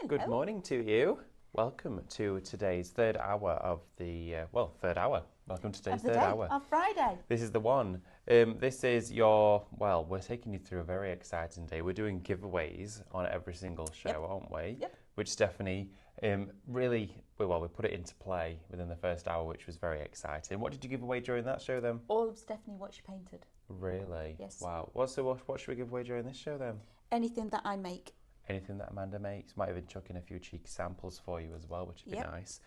Good morning to you. Welcome to today's third hour of the, third hour. Welcome to today's third hour. Of Friday. This is the one. This is your, we're taking you through a very exciting day. We're doing giveaways on every single show, aren't we? Yep. Which Stephanie really, we put it into play within the first hour, which was very exciting. What did you give away during that show then? All of Stephanie, what she painted. Really? Yes. Wow. What should we give away during this show then? Anything that I make. Anything that Amanda makes. Might even chuck in a few cheeky samples for you as well, which would be nice.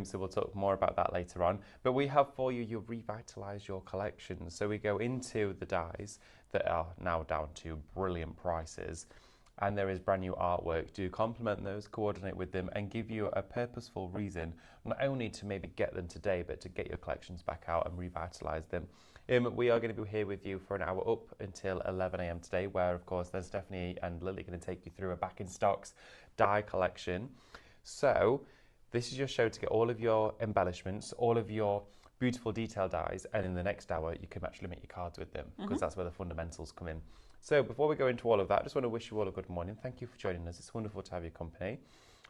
So we'll talk more about that later on. But we have for you your Revitalise Your collection. So we go into the dyes that are now down to brilliant prices. And there is brand new artwork to complement those, coordinate with them, and give you a purposeful reason, not only to maybe get them today, but to get your collections back out and revitalise them. We are going to be here with you for an hour up until 11 a.m. today, where, of course, then Stephanie and Lily are going to take you through a back in stocks dye collection. So this is your show to get all of your embellishments, all of your beautiful detail dyes, and in the next hour, you can actually make your cards with them, because that's where the fundamentals come in. So before we go into all of that, I just want to wish you all a good morning. Thank you for joining us. It's wonderful to have your company.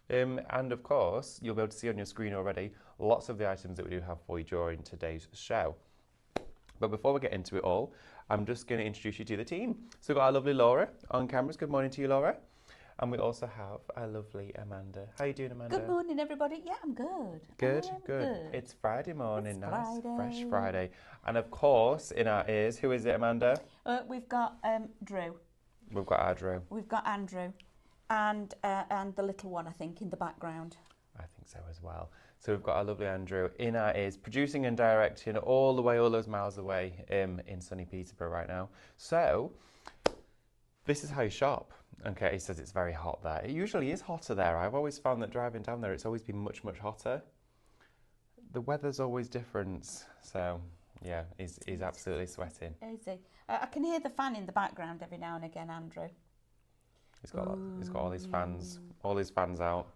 And of course, you'll be able to see on your screen already lots of the items that we do have for you during today's show. But before we get into it all, I'm just going to introduce you to the team. So we've got our lovely Laura on cameras. Good morning to you, Laura. And we also have our lovely Amanda. How are you doing, Amanda? Good morning, everybody. Yeah, I'm good. Good. It's Friday morning. It's nice, Friday. fresh Friday. And of course, in our ears, who is it, Amanda? We've got Drew. We've got our Drew. We've got Andrew. And the little one, I think, in the background. I think so as well. So we've got our lovely Andrew in our ears, producing and directing all those miles away in sunny Peterborough right now. So this is how you shop. Okay, he says it's very hot there. It usually is hotter there. I've always found that driving down there, it's always been much, much hotter. The weather's always different. So yeah, he's absolutely sweating. Is he? I can hear the fan in the background every now and again, Andrew. He's got all his fans out.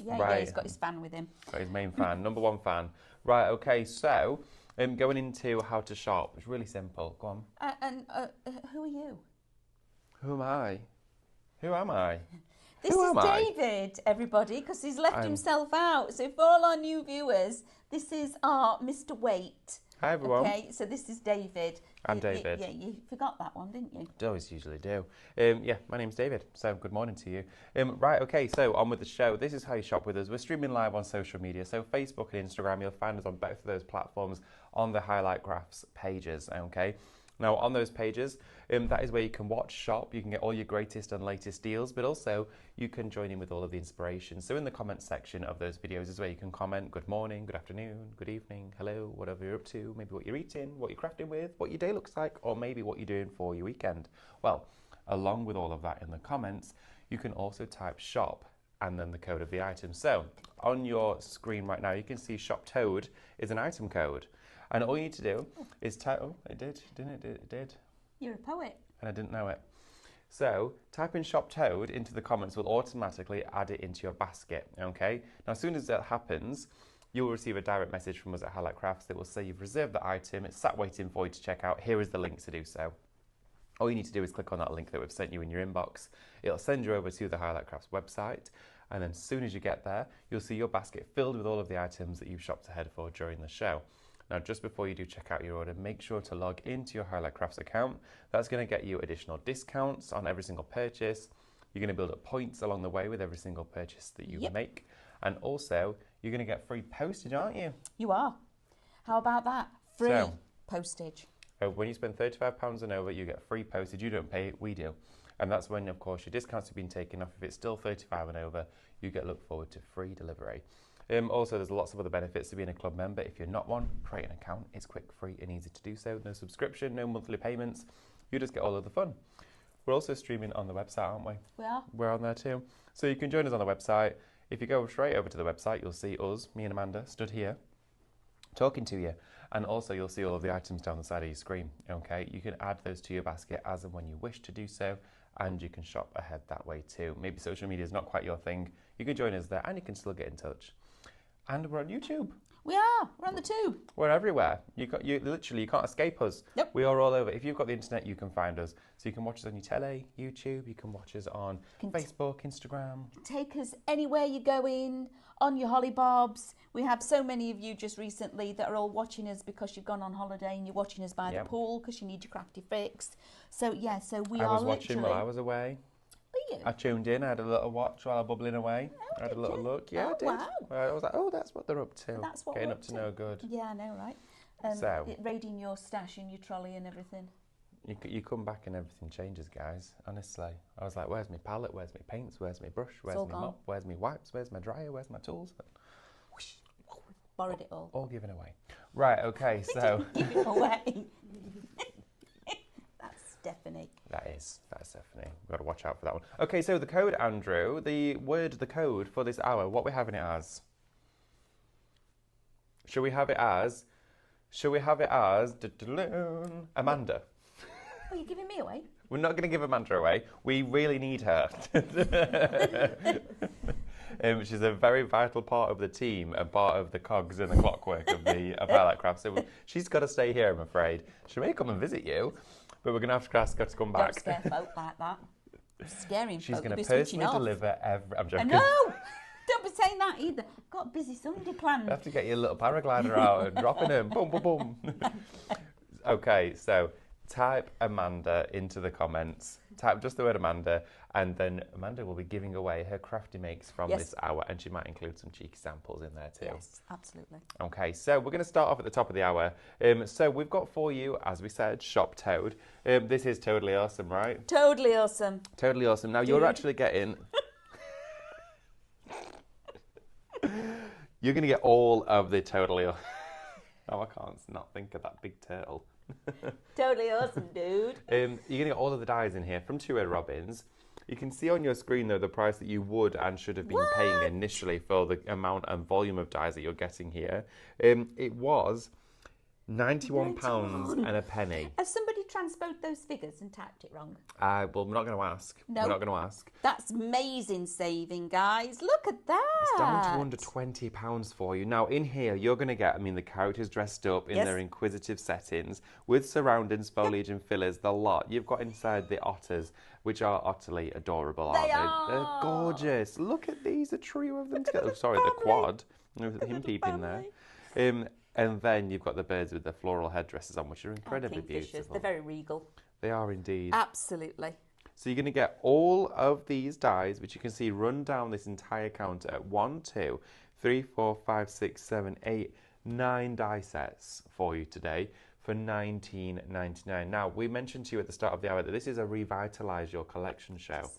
Yeah, right. Yeah, he's got his fan with him. Got his main fan, number one fan. Right, okay, so going into how to shop, it's really simple. Go on. Who are you? Who am I? Who am I? This is David, everybody, because he's left himself out. So for all our new viewers, this is our Mr. Wait. Hi, everyone. Okay, so this is David. I'm David. Yeah, you forgot that one, didn't you? I always usually do. Yeah, my name's David, so good morning to you. Right, okay, so on with the show. This is how you shop with us. We're streaming live on social media, so Facebook and Instagram. You'll find us on both of those platforms on the Highlight Graphs pages, okay? Now, on those pages, that is where you can watch, shop, you can get all your greatest and latest deals, but also you can join in with all of the inspiration. So in the comments section of those videos is where you can comment, good morning, good afternoon, good evening, hello, whatever you're up to, maybe what you're eating, what you're crafting with, what your day looks like, or maybe what you're doing for your weekend. Well, along with all of that in the comments, you can also type shop and then the code of the item. So on your screen right now, you can see shop toad is an item code. And all you need to do is type, oh, it did, didn't it? It did. You're a poet. And I didn't know it. So type in shop toad into the comments, will automatically add it into your basket, okay? Now, as soon as that happens, you will receive a direct message from us at Highlight Crafts that will say you've reserved the item, it's sat waiting for you to check out. Here is the link to do so. All you need to do is click on that link that we've sent you in your inbox. It'll send you over to the Highlight Crafts website. And then as soon as you get there, you'll see your basket filled with all of the items that you've shopped ahead for during the show. Now, just before you do check out your order, make sure to log into your Highlight Crafts account. That's going to get you additional discounts on every single purchase. You're going to build up points along the way with every single purchase that you make. And also, you're going to get free postage, aren't you? You are. How about that? Free postage. When you spend £35 and over, you get free postage. You don't pay it, we do. And that's when, of course, your discounts have been taken off. If it's still $35 and over, you get look forward to free delivery. Also, there's lots of other benefits to being a club member. If you're not one, create an account. It's quick, free, and easy to do so. No subscription, no monthly payments. You just get all of the fun. We're also streaming on the website, aren't we? We are. We're on there too. So you can join us on the website. If you go straight over to the website, you'll see us, me and Amanda, stood here, talking to you. And also, you'll see all of the items down the side of your screen, okay? You can add those to your basket as and when you wish to do so, and you can shop ahead that way too. Maybe social media is not quite your thing. You can join us there, and you can still get in touch. And we're on YouTube. We are. We're on the tube. We're everywhere. You literally you can't escape us. Nope. We are all over. If you've got the internet, you can find us. So you can watch us on your telly, YouTube. You can watch us on Facebook, Instagram. Take us anywhere you're going, on your hollybobs. We have so many of you just recently that are all watching us because you've gone on holiday and you're watching us by the pool because you need your crafty fix. So yeah, so we are literally. I was watching while I was away. You? I tuned in. I had a little watch while I'm bubbling away. I had a little look. Yeah, I did. Wow. I was like, oh, that's what they're up to. That's what Getting we're up to no good. Yeah, I know, right? Raiding your stash and your trolley and everything. You come back and everything changes, guys. Honestly, I was like, where's my palette? Where's my paints? Where's my brush? Where's my mop? Where's my wipes? Where's my dryer? Where's my tools? Whoosh. Borrowed it all. All given away. Right. Okay. So. Give it away. Stephanie. That's Stephanie. We've got to watch out for that one. Okay, so the code, Andrew, the code for this hour, what we're having it as? Shall we have it as Amanda? Oh, you're giving me away? We're not going to give Amanda away. We really need her. She's a very vital part of the team and part of the cogs in the clockwork of Highlight Craft. So she's got to stay here, I'm afraid. She may come and visit you. But we're going to have to ask her to come back. Don't scare folk like that. Scaring She's folk. She's going to personally deliver every... I'm joking. No! Don't be saying that either. Got a busy Sunday planned. You have to get your little paraglider out and dropping him. Boom, boom, boom. Okay, so type Amanda into the comments. Type just the word Amanda, and then Amanda will be giving away her crafty makes from this hour, and she might include some cheeky samples in there too. Yes, absolutely. Okay, so we're going to start off at the top of the hour. So we've got for you, as we said, Shop Toad. This is totally awesome, right? Totally awesome. Totally awesome. Now you're actually getting... You're going to get all of the totally... Oh, I can't not think of that big turtle. Totally awesome, dude. You're going to get all of the dies in here from Two Red Robins. You can see on your screen, though, the price that you would and should have been paying initially for the amount and volume of dies that you're getting here. It was £91 and a penny. Has somebody transposed those figures and typed it wrong? Well, we're not going to ask. No. We're not going to ask. That's amazing saving, guys. Look at that. It's down to under £20 for you. Now, in here, you're going to get, the characters dressed up in their inquisitive settings with surroundings, foliage and fillers, the lot. You've got inside the otters, which are utterly adorable, aren't they? They're gorgeous. Look at these, a trio of them together. Sorry, the quad. With him peeping there. And then you've got the birds with their floral headdresses on, which are incredibly beautiful. They're very regal. They are indeed. Absolutely. So you're going to get all of these dies, which you can see run down this entire counter at 1, 2, 3, 4, 5, 6, 7, 8, 9 die sets for you today for $19.99. Now, we mentioned to you at the start of the hour that this is a Revitalise Your Collection show.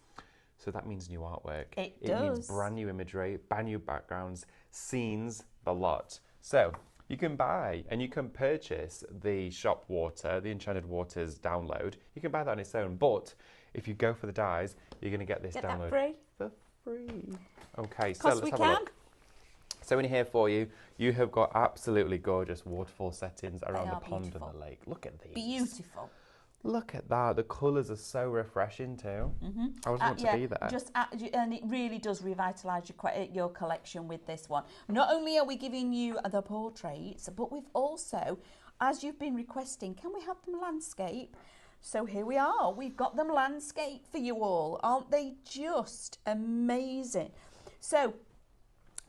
So that means new artwork. It means brand new imagery, brand new backgrounds, scenes, the lot. So you can buy and you can purchase the Shop Water, the Enchanted Waters download. You can buy that on its own, but if you go for the dies, you're going to get this download for free. Okay, so let's have a look. So in here for you, you have got absolutely gorgeous waterfall settings around the pond and the lake. Look at these. Beautiful. Look at that. The colours are so refreshing too. I always want to be there. And it really does revitalise your collection with this one. Not only are we giving you the portraits, but we've also, as you've been requesting, can we have them landscape? So here we are. We've got them landscape for you all. Aren't they just amazing? So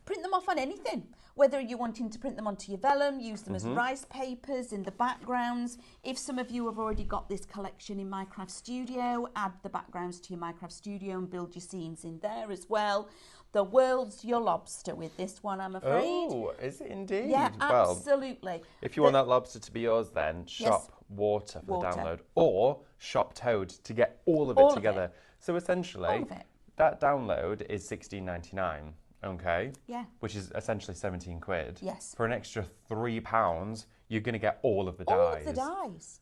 print them off on anything. Whether you're wanting to print them onto your vellum, use them as rice papers in the backgrounds. If some of you have already got this collection in Minecraft Studio, add the backgrounds to your Minecraft Studio and build your scenes in there as well. The world's your lobster with this one, I'm afraid. Oh, is it indeed? Yeah, absolutely. Well, if you want that lobster to be yours, then Shop Water for the download, or Shop Toad to get all of it together. So essentially, that download is $16.99. Okay. Yeah. Which is essentially 17 quid. Yes. For an extra £3, you're going to get all of the dies. All of the dies.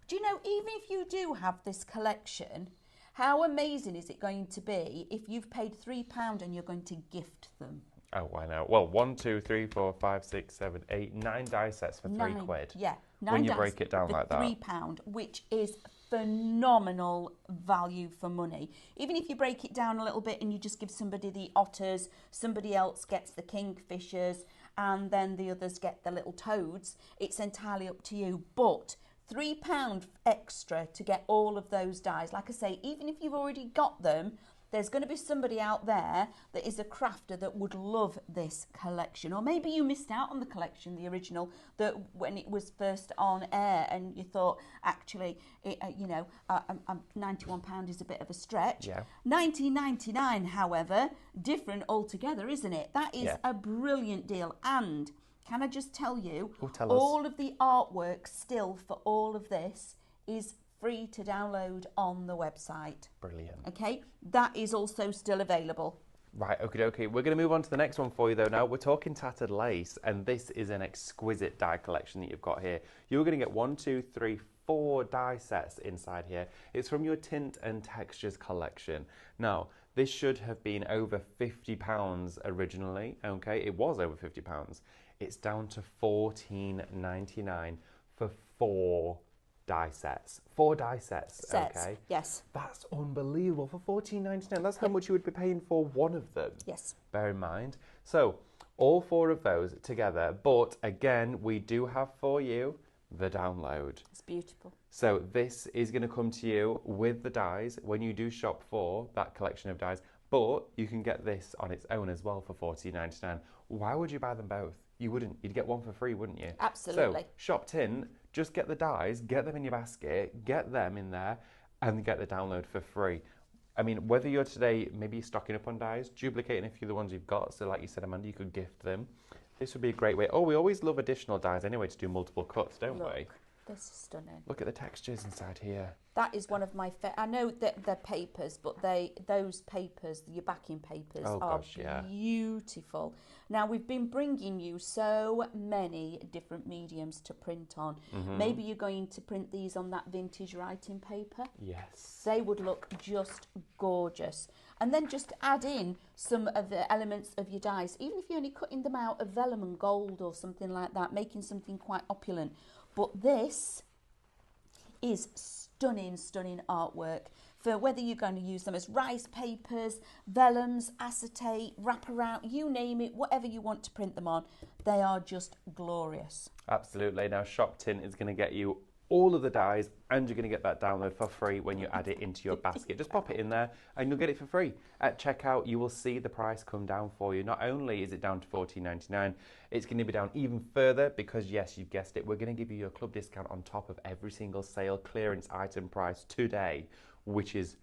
Do you know, even if you do have this collection, how amazing is it going to be if you've paid £3 and you're going to gift them? Oh, I know. Well, 1, 2, 3, 4, 5, 6, 7, 8, 9 die sets for £3. Yeah. 9 when you dice break it down like that. £3, which is phenomenal value for money. Even if you break it down a little bit and you just give somebody the otters, somebody else gets the kingfishers, and then the others get the little toads, it's entirely up to you. But £3 extra to get all of those dies. Like I say, even if you've already got them, there's going to be somebody out there that is a crafter that would love this collection. Or maybe you missed out on the collection, the original, that when it was first on air and you thought, actually, £91 is a bit of a stretch. Yeah. £19.99, however, different altogether, isn't it? That is a brilliant deal. And can I just tell you, all of the artwork still for all of this is free to download on the website. Brilliant. Okay, that is also still available. Right, okay. We're going to move on to the next one for you, though. Now, we're talking tattered lace, and this is an exquisite die collection that you've got here. You're going to get 4 die sets inside here. It's from your Tint and Textures collection. Now, this should have been over £50 originally, okay? It was over £50. It's down to $14.99 for 4 die sets. 4 die sets, okay? Yes. That's unbelievable. For $14.99, that's how much you would be paying for one of them. Yes. Bear in mind. So, all 4 of those together, but again, we do have for you the download. It's beautiful. So this is going to come to you with the dies when you do shop for that collection of dies, but you can get this on its own as well for $14.99. Why would you buy them both? You wouldn't. You'd get one for free, wouldn't you? Absolutely. So, shop Tint, just get the dies, get them in your basket, get them in there, and get the download for free. I mean, whether you're today maybe stocking up on dies, duplicating a few of the ones you've got, so like you said, Amanda, you could gift them. This would be a great way. Oh, we always love additional dies anyway to do multiple cuts, don't we? This is stunning. Look at the textures inside here. That is one of my I know that they're papers, but those papers, your backing papers, are beautiful. Now, we've been bringing you so many different mediums to print on. Maybe you're going to print these on that vintage writing paper. Yes. They would look just gorgeous. And then just add in some of the elements of your dies, even if you're only cutting them out of vellum and gold or something like that, making something quite opulent. But this is stunning artwork for whether you're going to use them as rice papers, vellums, acetate, wraparound, you name it, whatever you want to print them on. They are just glorious. Absolutely. Now, Shop Tint is going to get you all of the dies, and you're going to get that download for free when you add it into your basket. Just pop it in there and you'll get it for free. At checkout, you will see the price come down for you. Not only is it down to $14.99, it's going to be down even further because, yes, you've guessed it, we're going to give you your club discount on top of every single sale clearance item price today, which is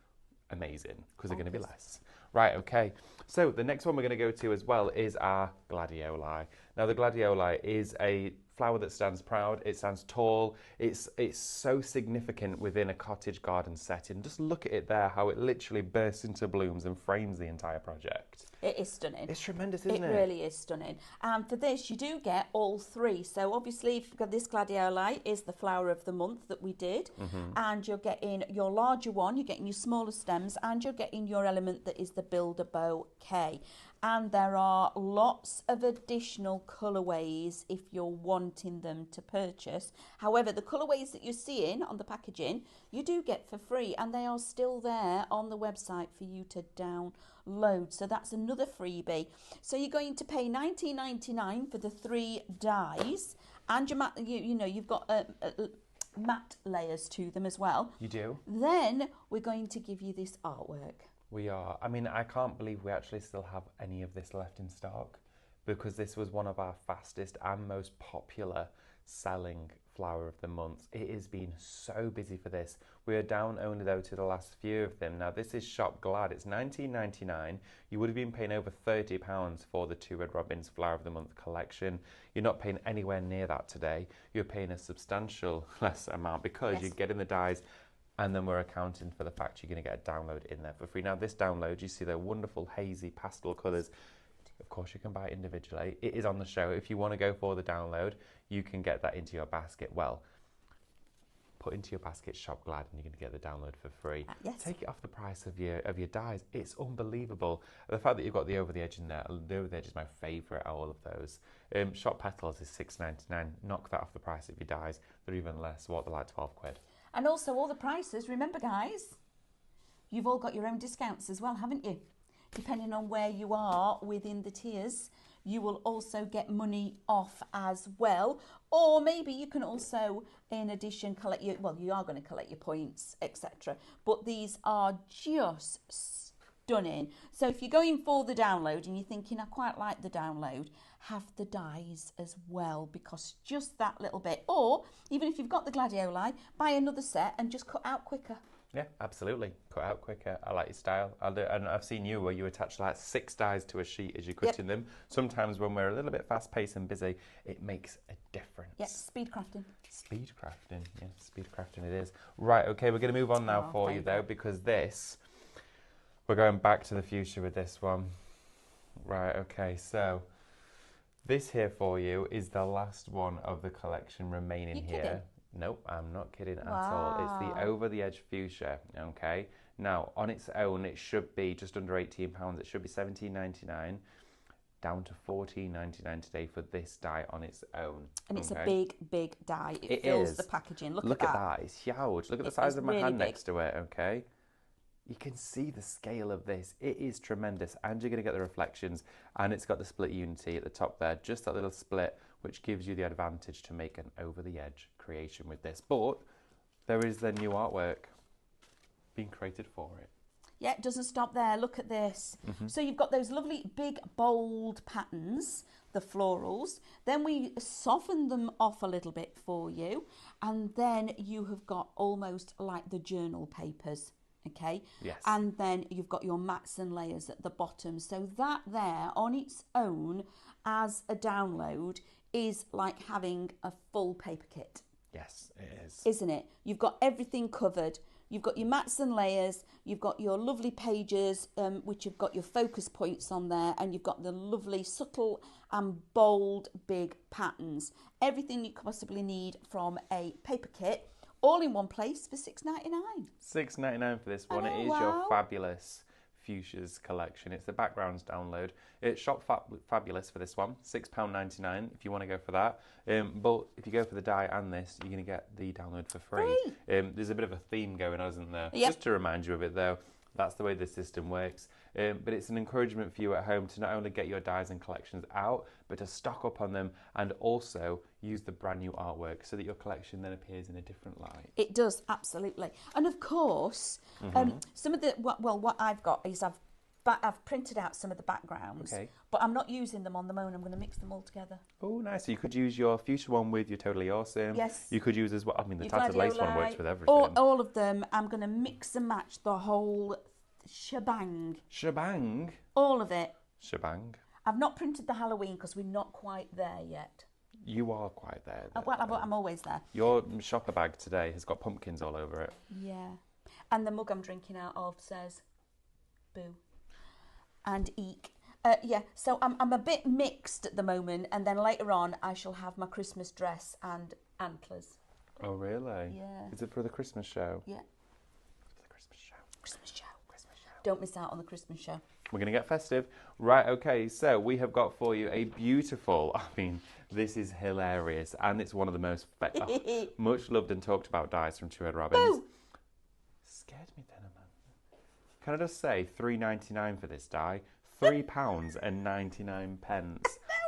amazing because they're going to be less. Right, okay. So the next one we're going to go to as well is our gladioli. Now, the gladioli is a flower that stands proud, it stands tall, it's so significant within a cottage garden setting. Just look at it there, how it literally bursts into blooms and frames the entire project. It is stunning. It's tremendous, isn't it? It really is stunning. And for this, you do get all 3. So obviously, if you've got this gladioli is the flower of the month that we did. And you're getting your larger one, you're getting your smaller stems, and you're getting your element that is the builder bouquet. And there are lots of additional colourways if you're wanting them to purchase. However, the colourways that you're seeing on the packaging, you do get for free, and they are still there on the website for you to download. So that's another freebie. So you're going to pay $19.99 for the 3 dies, and you've got matte layers to them as well. You do. Then we're going to give you this artwork. We are. I mean, I can't believe we actually still have any of this left in stock because this was one of our fastest and most popular selling flower of the month. It has been so busy for this. We are down only though to the last few of them. Now, this is Shop Glad. It's $19.99. You would have been paying over £30 for the 2 Red Robins Flower of the Month collection. You're not paying anywhere near that today. You're paying a substantial less amount because you're getting the dies, and then we're accounting for the fact you're going to get a download in there for free. Now, this download, you see the wonderful hazy pastel colours. Of course, you can buy it individually. It is on the show. If you want to go for the download, you can get that into your basket. Well, put into your basket Shop Glad, and you're going to get the download for free. Yes. Take it off the price of your dies. It's unbelievable. The fact that you've got the over the edge in there, the over the edge is my favourite out of all of those. Shop Petals is $6.99. Knock that off the price of your dies. They're even less. What, they're like 12 quid. And also all the prices, remember guys, you've all got your own discounts as well, haven't you? Depending on where you are within the tiers, you will also get money off as well. Or maybe you can also, in addition, collect your, well, you are going to collect your points, etc. But these are just stunning. So if you're going for the download and you're thinking, I quite like the download, have the dies as well, because just that little bit. Or even if you've got the gladioli, buy another set and just cut out quicker. Yeah, absolutely. Cut out quicker. I like your style. And I've seen you where you attach like 6 dies to a sheet as you're cutting them. Sometimes when we're a little bit fast-paced and busy, it makes a difference. Yes, speed crafting. Speed crafting. Yeah, speed crafting it is. Right, okay, we're going to move on now for you, though, because this, we're going back to the future with this one. Right, okay, so this here for you is the last one of the collection remaining here. Kidding? Nope, I'm not kidding at all. It's the Over the Edge Fuchsia, okay? Now, on its own, it should be just under £18. It should be £17.99, down to £14.99 today for this die on its own. And it's a big, big die. It fills the packaging. Look at that. It's huge. Look at the size of my hand next to it, okay? You can see the scale of this. It is tremendous. And you're going to get the reflections. And it's got the split unity at the top there. Just that little split, which gives you the advantage to make an over-the-edge creation with this. But there is the new artwork being created for it. Yeah, it doesn't stop there. Look at this. So you've got those lovely big bold patterns, the florals. Then we soften them off a little bit for you. And then you have got almost like the journal papers. Okay. Yes. And then you've got your mats and layers at the bottom. So that there on its own as a download is like having a full paper kit. Yes, it is. Isn't it? You've got everything covered. You've got your mats and layers, you've got your lovely pages, which have got your focus points on there, and you've got the lovely subtle and bold big patterns. Everything you could possibly need from a paper kit, all in one place for £6.99. £6.99 for this one. It is your fabulous Fuchsia's collection. It's the backgrounds download. It's shop fabulous for this one. £6.99 if you want to go for that. But if you go for the die and this, you're going to get the download for free. There's a bit of a theme going on, isn't there? Yep. Just to remind you of it, though. That's the way the system works. But it's an encouragement for you at home to not only get your dies and collections out, but to stock up on them and also use the brand new artwork so that your collection then appears in a different light. It does, absolutely. And of course, some of the, what I've got is I've printed out some of the backgrounds, but I'm not using them on the moment. I'm going to mix them all together. Oh, nice. So you could use your Fuchsia one with your Totally Awesome. Yes. You could use as well, I mean, the Tattered Lace one works with everything. All of them, I'm going to mix and match the whole shebang. Shebang? All of it. Shebang. I've not printed the Halloween because we're not quite there yet. You are quite there. I'm always there. Your shopper bag today has got pumpkins all over it. Yeah. And the mug I'm drinking out of says boo and eek. Yeah, so I'm a bit mixed at the moment, and then later on I shall have my Christmas dress and antlers. Oh, really? Yeah. Is it for the Christmas show? Yeah. For the Christmas show. Christmas show. Christmas show. Don't miss out on the Christmas show. We're going to get festive. Right, okay, so we have got for you a beautiful, I mean, this is hilarious, and it's one of the most much loved and talked about dies from Two Red Robins. Boo! Scared me then, man. Can I just say £3.99 for this die? £3.99.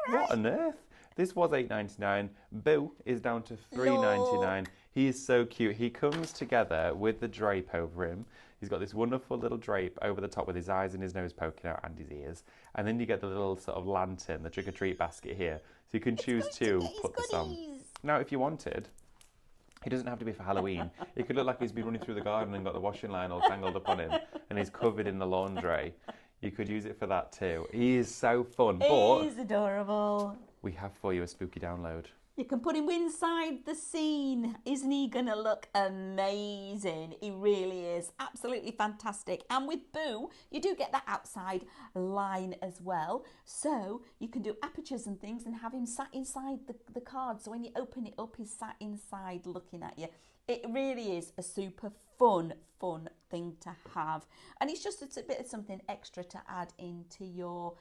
What on earth? This was £8.99. Boo is down to £3.99. He is so cute. He comes together with the drape over him. He's got this wonderful little drape over the top with his eyes and his nose poking out and his ears. And then you get the little sort of lantern, the trick-or-treat basket here. So you can choose to put this on. Now, if you wanted, he doesn't have to be for Halloween. It could look like he's been running through the garden and got the washing line all tangled up on him and he's covered in the laundry. You could use it for that too. He is so fun. But he's adorable. We have for you a spooky download. You can put him inside the scene. Isn't he going to look amazing? He really is. Absolutely fantastic. And with Boo, you do get that outside line as well. So you can do apertures and things and have him sat inside the card. So when you open it up, he's sat inside looking at you. It really is a super fun thing to have. And it's just a bit of something extra to add into your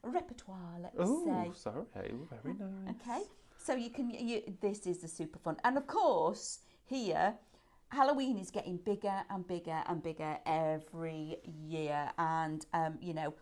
repertoire, let's say. Oh, sorry. Very nice. Okay. So this is the super fun. And of course, here, Halloween is getting bigger and bigger and bigger every year, and you know,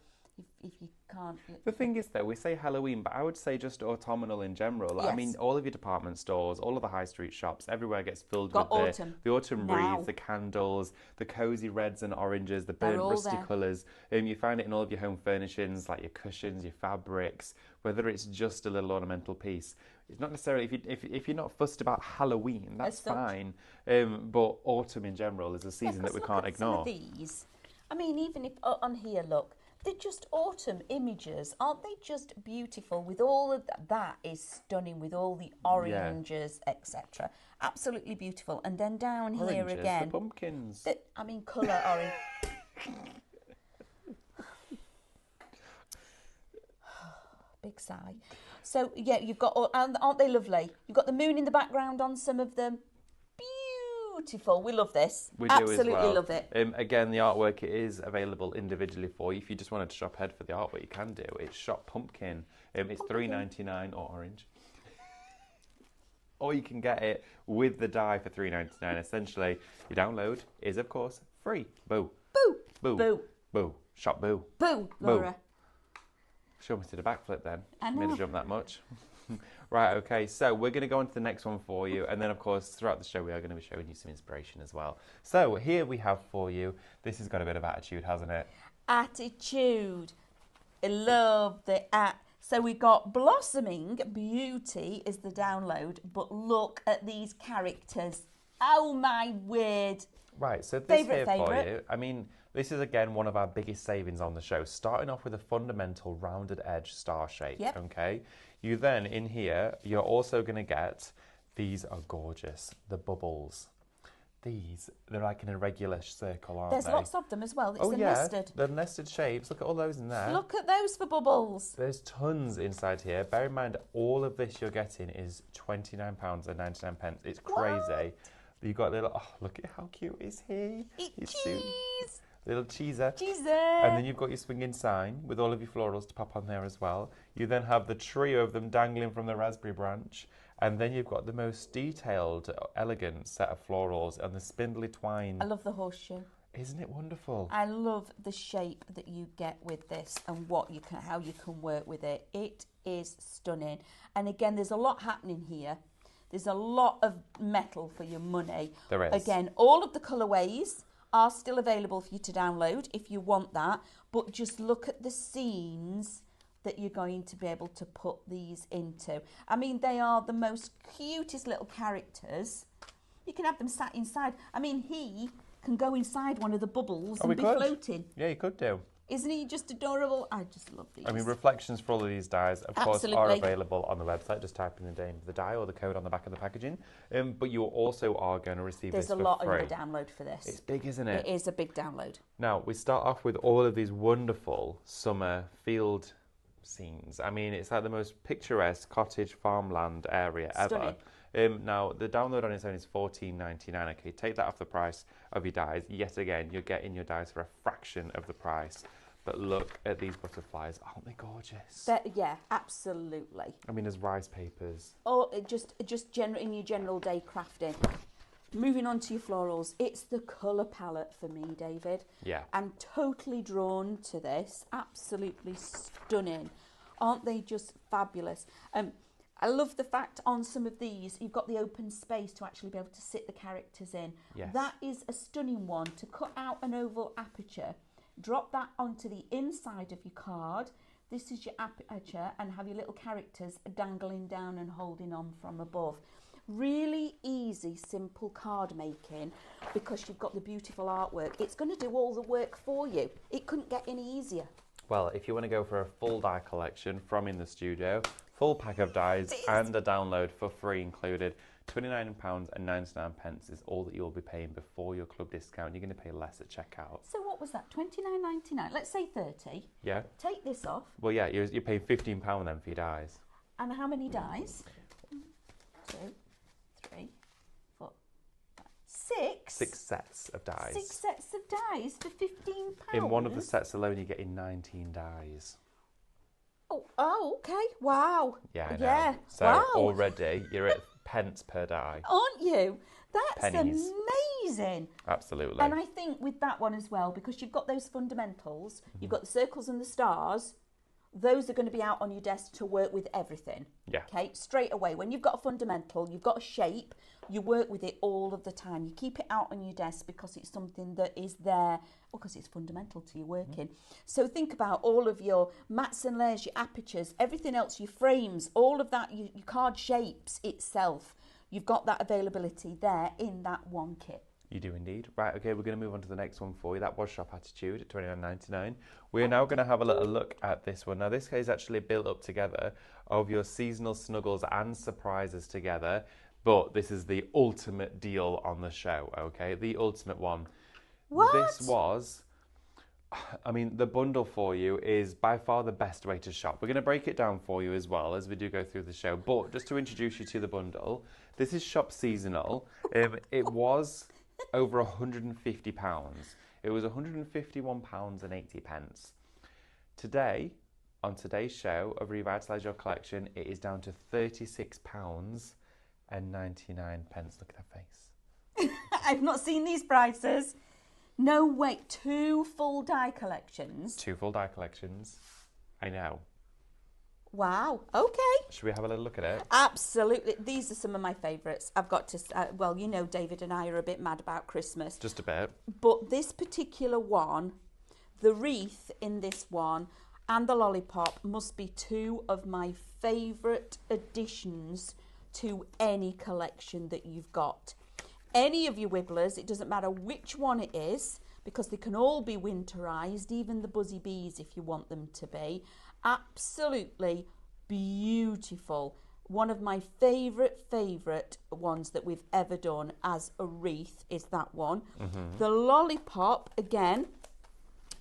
if you can't. The thing is, though, we say Halloween, but I would say just autumnal in general. Yes. I mean, all of your department stores, all of the high street shops, everywhere gets filled Got with autumn the autumn now. wreaths, the candles, the cosy reds and oranges, the burnt all rusty there. colours. You find it in all of your home furnishings, like your cushions, your fabrics, whether it's just a little ornamental piece. It's not necessarily, if you're not fussed about Halloween, that's fine. But autumn in general is a season that we can't ignore. Some of these. I mean, even if on here, look, they're just autumn images. Aren't they just beautiful with all of that? That is stunning with all the oranges, etc. Absolutely beautiful. And then down here again. The pumpkins. I mean, colour orange. Big sigh. So, yeah, you've got, and aren't they lovely? You've got the moon in the background on some of them. Beautiful. We love this. We absolutely do as well. Love it. Again, the artwork is available individually for you. If you just wanted to shop ahead for the art, what you can do, it's Shop Pumpkin. It's $3.99 or orange. Or you can get it with the die for $3.99. Essentially, your download is, of course, free. Boo. Boo. Boo. Boo. Boo. Shop boo. Boo, Laura. Show me to the backflip then. I know. Made a jump that much. Right, okay, so we're going to go on to the next one for you, and then, of course, throughout the show, we are going to be showing you some inspiration as well. So, here we have for you, this has got a bit of attitude, hasn't it? Attitude. I love the So, we got Blossoming Beauty is the download, but look at these characters. Oh, my word. Right, so this favourite. for you, I mean, this is, again, one of our biggest savings on the show, starting off with a fundamental rounded edge star shape, okay? You then, in here, you're also going to get, these are gorgeous, the bubbles. These, they're like an irregular circle, aren't they? There's lots of them as well. It's the nested. The nested shapes. Look at all those in there. Look at those for bubbles. There's tons inside here. Bear in mind, all of this you're getting is £29.99. It's crazy. What? You've got little, oh, look at how cute is he? He's cheese. Little cheeser. Cheeser. And then you've got your swinging sign with all of your florals to pop on there as well. You then have the trio of them dangling from the raspberry branch. And then you've got the most detailed, elegant set of florals and the spindly twine. I love the horseshoe. Isn't it wonderful? I love the shape that you get with this and how you can work with it. It is stunning. And again, there's a lot happening here. There's a lot of metal for your money. There is. Again, all of the colourways are still available for you to download if you want that. But just look at the scenes that you're going to be able to put these into. I mean, they are the most cutest little characters. You can have them sat inside. I mean, he can go inside one of the bubbles and be floating. Yeah, you could do. Isn't he just adorable? I just love these. I mean, reflections for all of these dies, of course, are available on the website. Just type in the name of the die or the code on the back of the packaging. But you also are going to receive this for free. There's a lot in the download for this. It's big, isn't it? It is a big download. Now, we start off with all of these wonderful summer field scenes. I mean, it's like the most picturesque cottage farmland area ever. Now, the download on its own is $14.99. Okay, take that off the price of your dies. Yet again, you're getting your dies for a fraction of the price. But look at these butterflies. Aren't they gorgeous? Yeah, absolutely. I mean, as rice papers. Oh, just in your general day crafting. Moving on to your florals. It's the colour palette for me, David. Yeah. I'm totally drawn to this. Absolutely stunning. Aren't they just fabulous? I love the fact on some of these, you've got the open space to actually be able to sit the characters in. Yes. That is a stunning one. To cut out an oval aperture, drop that onto the inside of your card. This is your aperture and have your little characters dangling down and holding on from above. Really easy, simple card making because you've got the beautiful artwork. It's going to do all the work for you. It couldn't get any easier. Well, if you want to go for a full die collection from in the studio, full pack of dies and a download for free included, £29.99 is all that you'll be paying before your club discount. You're going to pay less at checkout. So what was that? $29.99. Let's say 30. Yeah. Take this off. Well, yeah, you're paying £15 then for your dies. And how many dies? 1, 2, 3, 4, 5, 6. 6 sets of dies. 6 sets of dies for £15. In one of the sets alone, you're getting 19 dies. Oh, okay. Wow. Yeah, I know. Yeah. So already you're at pence per die. Aren't you? That's Pennies. amazing. Absolutely. And I think with that one as well, because you've got those fundamentals, you've got the circles and the stars, those are going to be out on your desk to work with everything. Yeah. Okay, straight away. When you've got a fundamental, you've got a shape, you work with it all of the time. You keep it out on your desk because it's something that is there, because it's fundamental to your working. So think about all of your mats and layers, your apertures, everything else, your frames, all of that, your card shapes itself. You've got that availability there in that one kit. You do indeed. Right, okay, we're going to move on to the next one for you. That was Shop Attitude at $29.99. We're now going to have a little look at this one. Now, this is actually built up together of your seasonal snuggles and surprises together, but this is the ultimate deal on the show, okay? The ultimate one. What? This was... I mean, the bundle for you is by far the best way to shop. We're going to break it down for you as well as we do go through the show. But just to introduce you to the bundle, this is Shop Seasonal. It was over £150. It was £151.80. Today, on today's show of Revitalise Your Collection, it is down to £36.99. Look at that face. I've not seen these prices. No way. 2 full die collections. 2 full die collections. I know. Wow. Okay. Should we have a little look at it? Absolutely. These are some of my favourites. I've got to, well, you know, David and I are a bit mad about Christmas. Just a bit. But this particular one, the wreath in this one and the lollipop must be 2 of my favourite additions to any collection that you've got. Any of your wibblers, it doesn't matter which one it is, because they can all be winterised, even the buzzy bees if you want them to be. Absolutely beautiful. One of my favourite ones that we've ever done as a wreath is that one. The lollipop, again,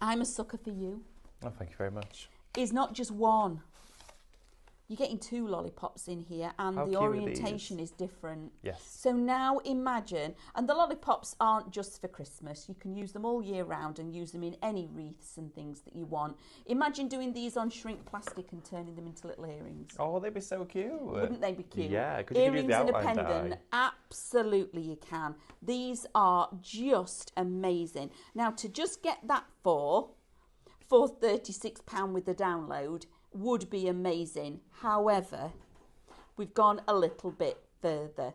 I'm a sucker for you. Oh, thank you very much. Is not just one. You're getting 2 lollipops in here, and the orientation is different. Yes. So now imagine, and the lollipops aren't just for Christmas. You can use them all year round and use them in any wreaths and things that you want. Imagine doing these on shrink plastic and turning them into little earrings. Oh, they'd be so cute. Wouldn't they be cute? Yeah, could you use Earrings the and a outline pendant, die? absolutely you can. These are just amazing. Now, to just get that for £36 with the download would be amazing. However, we've gone a little bit further.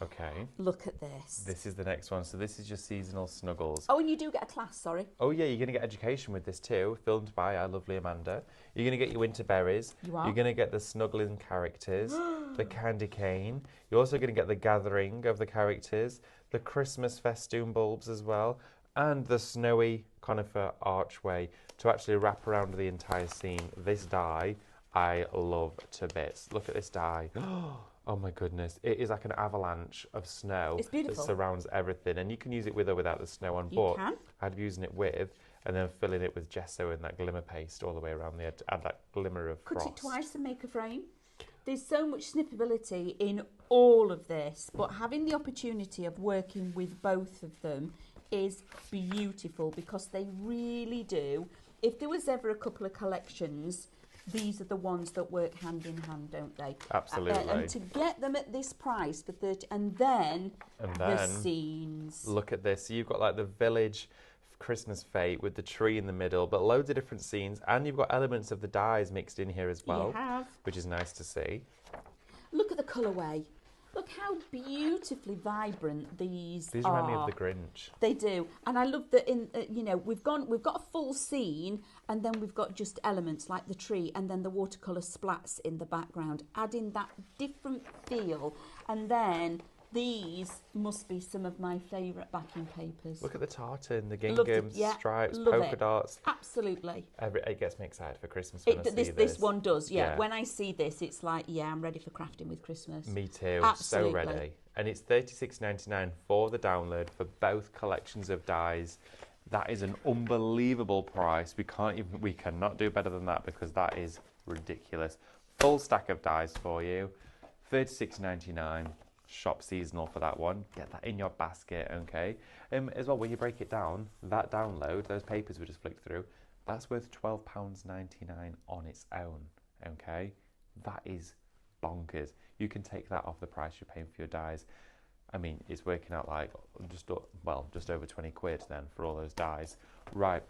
Okay. Look at this. This is the next one. So this is your seasonal snuggles. Oh, and you do get a class, sorry. Oh yeah, you're going to get education with this too, filmed by our lovely Amanda. You're going to get your winter berries. You are. You're going to get the snuggling characters, the candy cane. You're also going to get the gathering of the characters, the Christmas festoon bulbs as well, and the snowy conifer archway to actually wrap around the entire scene. This die, I love to bits. Look at this die. Oh my goodness. It is like an avalanche of snow. It's beautiful. That surrounds everything. And you can use it with or without the snow on. You can. I'd be using it with, and then filling it with gesso and that glimmer paste all the way around the edge to add that glimmer of frost. Cut it twice and make a frame. There's so much snippability in all of this, but having the opportunity of working with both of them is beautiful, because they really do. If there was ever a couple of collections, these are the ones that work hand in hand, don't they? Absolutely. And to get them at this price for 30, and then the scenes. Look at this. So you've got like the village Christmas fete with the tree in the middle, but loads of different scenes, and you've got elements of the dyes mixed in here as well, You have. which is nice to see. Look at the colourway. Look how beautifully vibrant these are. These remind me of the Grinch. They do, and I love that. In you know, we've got a full scene, and then we've got just elements like the tree, and then the watercolour splats in the background, adding that different feel. And then these must be some of my favourite backing papers. Look at the tartan, the ginghams, stripes, polka dots. Absolutely. It gets me excited for Christmas when I see this. This one does, yeah. When I see this, it's like, yeah, I'm ready for crafting with Christmas. Me too. Absolutely. So ready. And it's $36.99 for the download for both collections of dies. That is an unbelievable price. We cannot do better than that, because that is ridiculous. Full stack of dies for you. $36.99. Shop Seasonal for that one. Get that in your basket, okay? As well, when you break it down, that download, those papers we just flicked through, that's worth £12.99 on its own, okay? That is bonkers. You can take that off the price you're paying for your dies. I mean, it's working out like just over 20 quid then for all those dies. Right,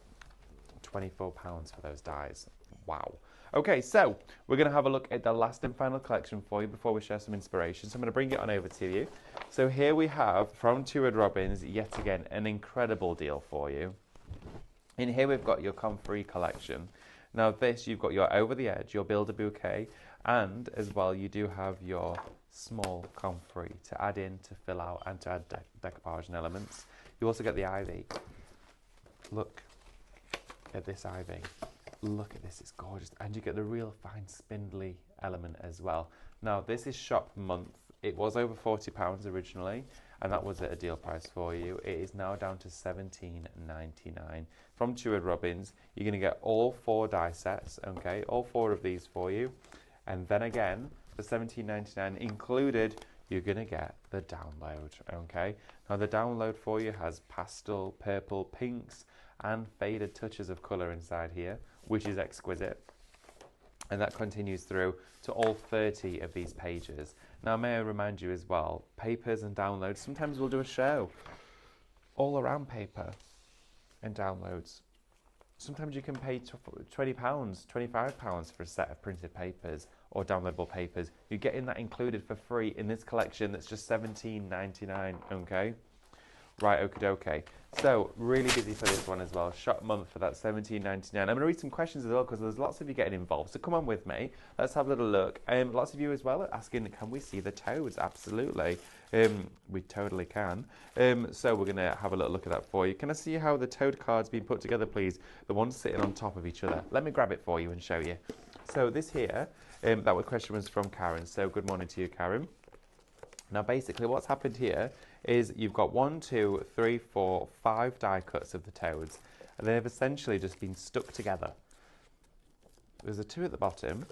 £24 for those dies. Wow. Okay, so we're going to have a look at the last and final collection for you before we share some inspiration. So I'm going to bring it on over to you. So here we have, from Two Robins, yet again, an incredible deal for you. In here we've got your Comfrey collection. Now this, you've got your Over the Edge, your Build a Bouquet, and as well you do have your small Comfrey to add in, to fill out, and to add decoupage and elements. You also get the ivy. Look at this ivy. Look at this, it's gorgeous. And you get the real fine spindly element as well. Now this is shop month. It was over £40 originally, and that was at a deal price for you. It is now down to £17.99. From Two Robins, you're going to get all 4 die sets, okay? All 4 of these for you. And then again, for £17.99 included, you're going to get the download, okay? Now the download for you has pastel, purple, pinks, and faded touches of colour inside here, which is exquisite. And that continues through to all 30 of these pages. Now, may I remind you as well, papers and downloads, sometimes we'll do a show all around paper and downloads. Sometimes you can pay £20, £25 for a set of printed papers or downloadable papers. You're getting that included for free in this collection that's just £17.99, okay? Right, okay. So, really busy for this one as well. Shop month for that £17.99. I'm going to read some questions as well because there's lots of you getting involved. So come on with me. Let's have a little look. Lots of you as well are asking, can we see the toads? Absolutely. We totally can. So we're going to have a little look at that for you. Can I see how the toad card's been put together, please? The ones sitting on top of each other. Let me grab it for you and show you. So this here, that question was from Karen. So good morning to you, Karen. Now basically what's happened here is you've got 1, 2, 3, 4, 5 die cuts of the toads, and they've essentially just been stuck together. There's a 2 at the bottom,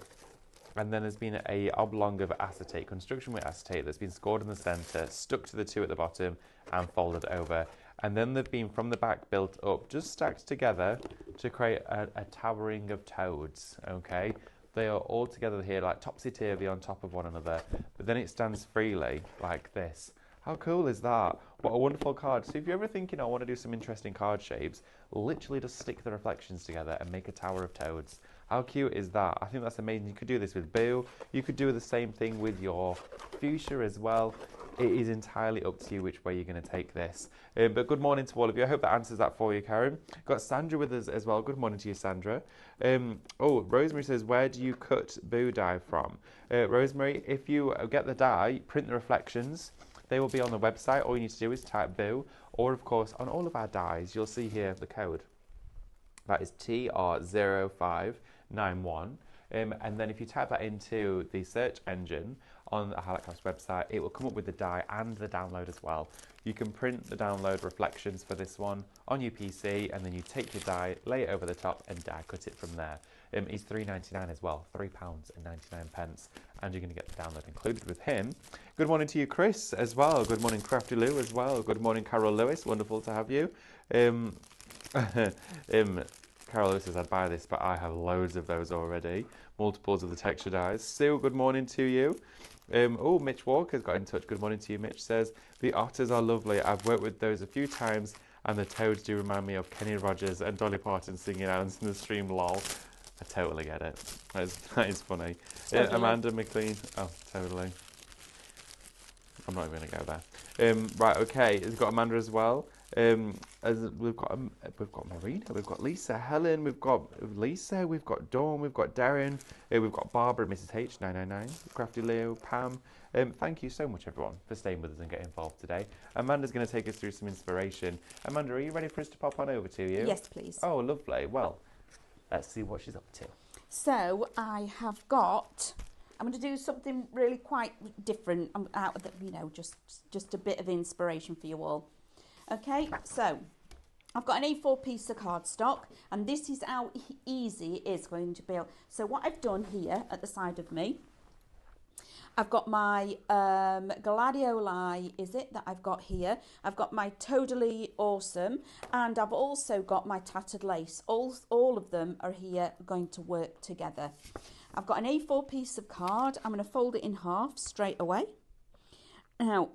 and then there's been a oblong of acetate, construction with acetate, that's been scored in the centre, stuck to the 2 at the bottom, and folded over. And then they've been from the back built up, just stacked together to create a towering of toads, okay? They are all together here, like topsy-turvy on top of one another, but then it stands freely, like this. How cool is that? What a wonderful card. So if you're ever thinking, I want to do some interesting card shapes, literally just stick the reflections together and make a tower of toads. How cute is that? I think that's amazing. You could do this with Boo. You could do the same thing with your fuchsia as well. It is entirely up to you which way you're going to take this. But good morning to all of you. I hope that answers that for you, Karen. Got Sandra with us as well. Good morning to you, Sandra. Rosemary says, where do you cut Boo die from? Rosemary, if you get the die, print the reflections. They will be on the website. All you need to do is type Boo, or of course on all of our dies you'll see here the code. That is TR0591, and then if you type that into the search engine on the Highlight Crafts website, it will come up with the die and the download as well. You can print the download reflections for this one on your PC, and then you take your die, lay it over the top, and die cut it from there. It's £3.99 as well, £3.99, and you're going to get the download included with him. Good morning to you, Chris, as well. Good morning, Crafty Lou, as well. Good morning, Carol Lewis. Wonderful to have you. Carol Lewis says, I'd buy this, but I have loads of those already. Multiples of the texture dies. Sue, good morning to you. Mitch Walker's got in touch. Good morning to you. Mitch says, the otters are lovely. I've worked with those a few times, and the toads do remind me of Kenny Rogers and Dolly Parton singing Islands in the Stream, lol. I totally get it. That is funny. Totally. Amanda McLean. Oh, totally. I'm not even going to go there. Right, okay. We've got Amanda as well. We've got Marina, we've got Lisa, Helen, we've got Lisa, we've got Dawn, we've got Darren, we've got Barbara, Mrs H 999, Crafty Leo, Pam. Thank you so much, everyone, for staying with us and getting involved today. Amanda's going to take us through some inspiration. Amanda, are you ready for us to pop on over to you? Yes, please. Oh, lovely. Well, let's see what she's up to. So I have got. I'm going to do something really quite different. I'm out of the, just a bit of inspiration for you all. Okay, so I've got an A4 piece of cardstock, and this is how easy it is going to be. So what I've done here at the side of me, I've got my gladioli, that I've got here. I've got my Totally Awesome, and I've also got my tattered lace. All of them are here going to work together. I've got an A4 piece of card. I'm going to fold it in half straight away. Now,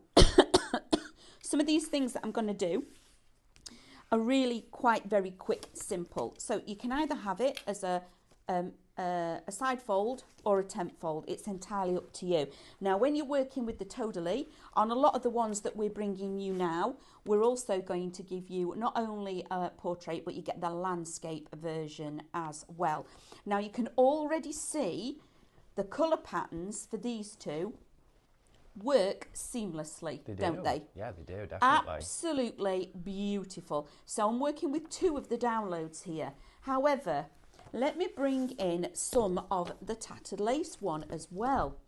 some of these things that I'm going to do are really quite very quick, simple. So you can either have it as a side fold or a temp fold. It's entirely up to you. Now, when you're working with the Totally, on a lot of the ones that we're bringing you now, we're also going to give you not only a portrait, but you get the landscape version as well. Now, you can already see the colour patterns for these two work seamlessly, don't they? Yeah, they do, definitely. Absolutely beautiful. So I'm working with 2 of the downloads here. However, let me bring in some of the tattered lace one as well.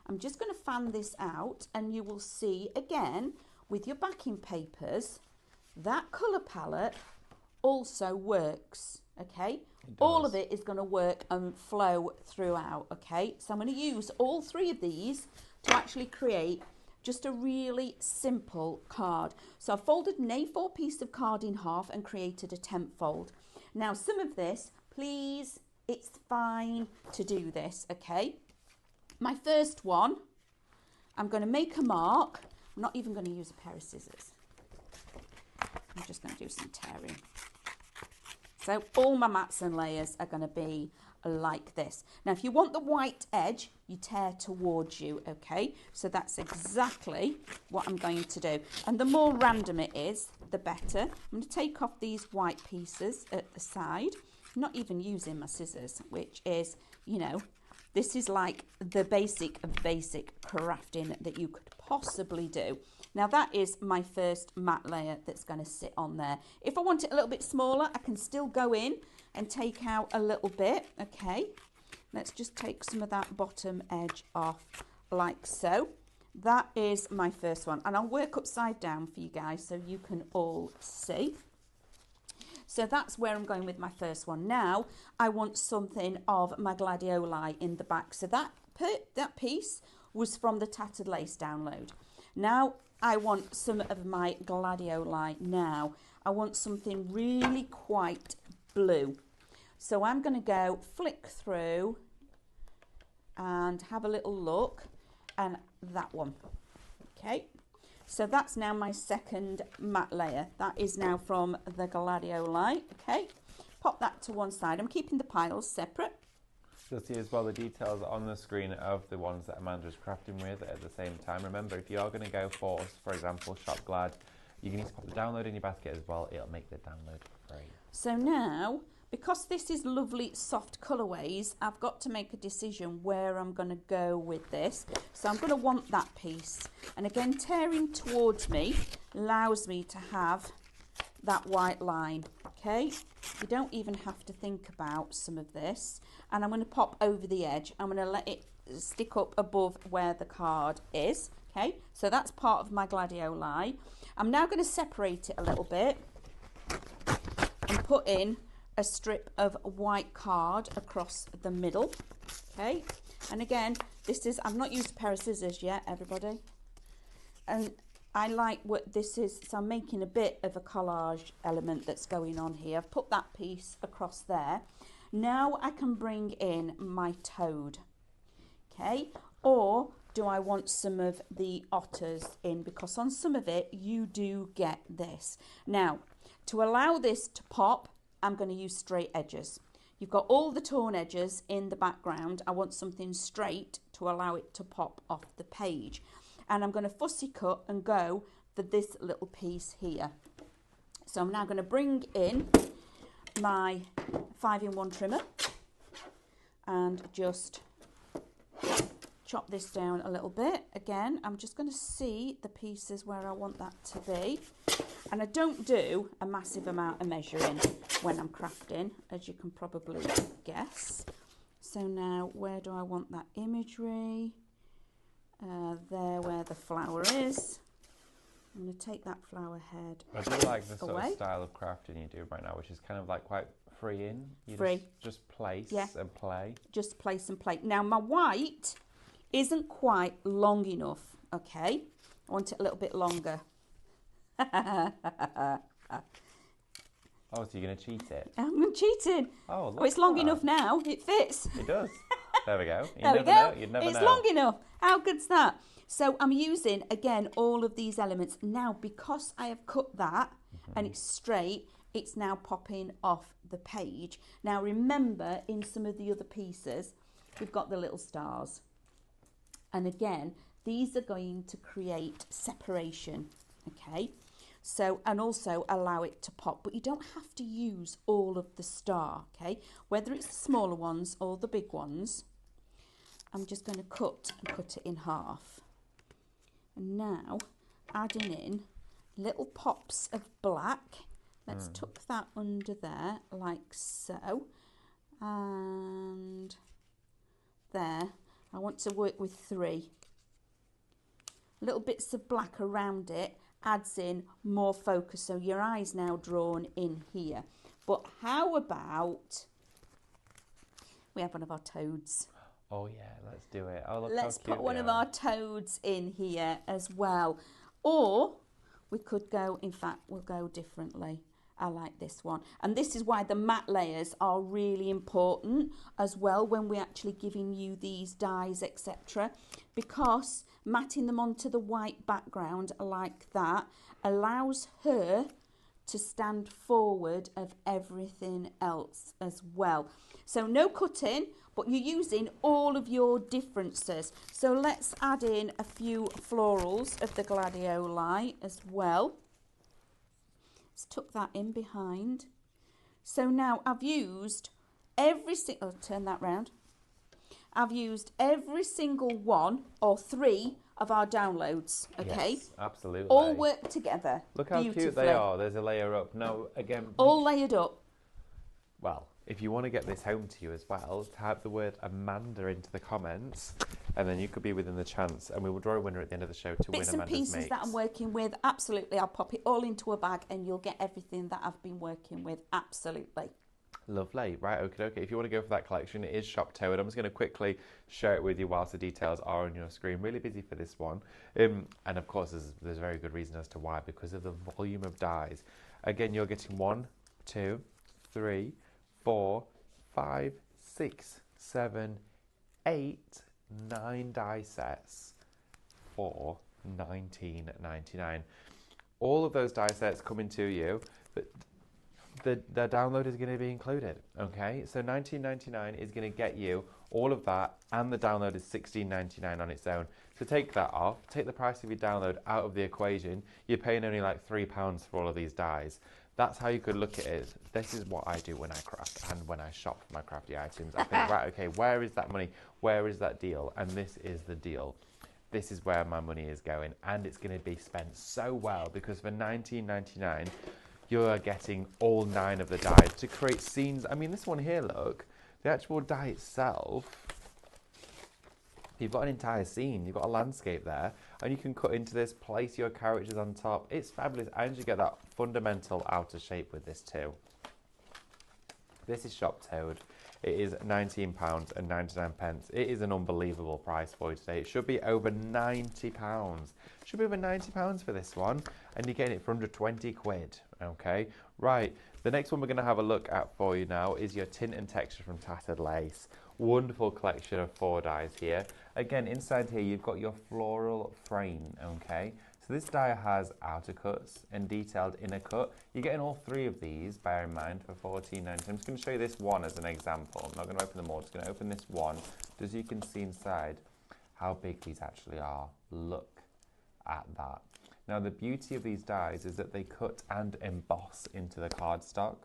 I'm just going to fan this out, and you will see again with your backing papers that colour palette also works. Okay, all of it is going to work and flow throughout. Okay, so I'm going to use all 3 of these to actually create just a really simple card. So I've folded an A4 piece of card in half and created a temp fold. Now, some of this, please, it's fine to do this, okay? My first one, I'm going to make a mark. I'm not even going to use a pair of scissors. I'm just going to do some tearing. So all my mats and layers are going to be like this. Now, if you want the white edge, you tear towards you, okay? So that's exactly what I'm going to do. And the more random it is, the better. I'm going to take off these white pieces at the side. I'm not even using my scissors, which is, you know, this is like the basic of basic crafting that you could possibly do. Now, that is my first matte layer that's going to sit on there. If I want it a little bit smaller, I can still go in and take out a little bit, okay? Let's just take some of that bottom edge off like so. That is my first one, and I'll work upside down for you guys so you can all see. So that's where I'm going with my first one. Now, I want something of my gladioli in the back. So that piece was from the Tattered Lace download. Now, I want some of my gladioli now. I want something really quite blue. So I'm going to go flick through and have a little look, and that one. Okay, so that's now my second matte layer. That is now from the gladioli. Okay, pop that to one side. I'm keeping the piles separate. You'll see as well the details on the screen of the ones that Amanda's crafting with at the same time. Remember, if you are going to go for example, Shop Glad, you can need to pop the download in your basket as well. It'll make the download free. So now, because this is lovely soft colourways, I've got to make a decision where I'm going to go with this. So I'm going to want that piece. And again, tearing towards me allows me to have that white line, okay? You don't even have to think about some of this. And I'm going to pop over the edge. I'm going to let it stick up above where the card is, okay? So that's part of my gladioli. I'm now going to separate it a little bit and put in a strip of white card across the middle, okay? And again, this is, I've not used a pair of scissors yet, everybody. And I like what this is, so I'm making a bit of a collage element that's going on here. I've put that piece across there. Now I can bring in my toad, okay? Or do I want some of the otters in? Because on some of it, you do get this. Now, to allow this to pop, I'm going to use straight edges. You've got all the torn edges in the background. I want something straight to allow it to pop off the page. And I'm going to fussy cut and go for this little piece here. So I'm now going to bring in my 5-in-1 trimmer and just chop this down a little bit. Again, I'm just going to see the pieces where I want that to be. And I don't do a massive amount of measuring when I'm crafting, as you can probably guess. So now, where do I want that imagery? There where the flower is. I'm going to take that flower head I do like the sort of style of crafting you do right now, which is kind of like quite freeing. You just place and play. Just place and play. Now, my white isn't quite long enough, okay? I want it a little bit longer. Oh, so you're going to cheat it? I'm going to cheat it. Oh, it's long enough now. It fits. It does. There we go. There we go. You'd never It's know. long enough. How good's that? So I'm using, again, all of these elements. Now, because I have cut that and it's straight, it's now popping off the page. Now, remember, in some of the other pieces, we've got the little stars. And again, these are going to create separation, okay? So, and also allow it to pop, but you don't have to use all of the star, okay? Whether it's the smaller ones or the big ones, I'm just going to cut it in half. And now, adding in little pops of black. Let's tuck that under there, like so. And there. I want to work with 3. Little bits of black around it adds in more focus. So your eye's now drawn in here. But how about we have one of our toads? Oh yeah, let's do it. Oh, look Let's how cute put one they of are. our toads in here as well. Or we could go, in fact, we'll go differently. I like this one. And this is why the matte layers are really important as well when we're actually giving you these dies, etc. Because matting them onto the white background like that allows her to stand forward of everything else as well. So no cutting, but you're using all of your differences. So let's add in a few florals of the gladioli as well. Let's tuck that in behind. So now I've used every single, turn that round. I've used every single one or 3 of our downloads, okay? Yes, absolutely. All work together. Look how cute they are. There's a layer up. No, again. All layered up. Well, if you want to get this home to you as well, type the word Amanda into the comments, and then you could be within the chance, and we will draw a winner at the end of the show to win Bits and Amanda's pieces makes. that I'm working with, absolutely. I'll pop it all into a bag and you'll get everything that I've been working with, absolutely. Lovely. Right, okay. If you want to go for that collection, it is Shop Toad. I'm just going to quickly share it with you whilst the details are on your screen. Really busy for this one. And of course, there's a very good reason as to why, because of the volume of dies. Again, you're getting 1, 2, 3, 4, 5, 6, 7, 8, 9 die sets for $19.99. All of those die sets coming to you, but the download is going to be included, okay? So $19.99 is going to get you all of that, and the download is $16.99 on its own. So take that off, take the price of your download out of the equation, you're paying only like £3 for all of these dies. That's how you could look at it. This is what I do when I craft and when I shop for my crafty items. I think, right, okay, where is that money? Where is that deal? And this is the deal. This is where my money is going, and it's going to be spent so well, because for $19.99, you're getting all 9 of the dies to create scenes. I mean, this one here, look, the actual die itself, you've got an entire scene, you've got a landscape there, and you can cut into this, place your characters on top. It's fabulous, and you get that fundamental outer shape with this too. This is Shop Toad. It is £19.99. It is an unbelievable price for you today. It should be over £90. Should be over £90 for this one, and you're getting it for under 20 quid. Okay, right. The next one we're going to have a look at for you now is your Tint and Texture from Tattered Lace. Wonderful collection of 4 dies here. Again, inside here you've got your floral frame. Okay, so this die has outer cuts and detailed inner cut. You're getting all 3 of these, bear in mind, for $14.90. I'm just going to show you this one as an example. I'm not going to open them all, just going to open this one, just so you can see inside how big these actually are. Look at that. Now, the beauty of these dies is that they cut and emboss into the cardstock.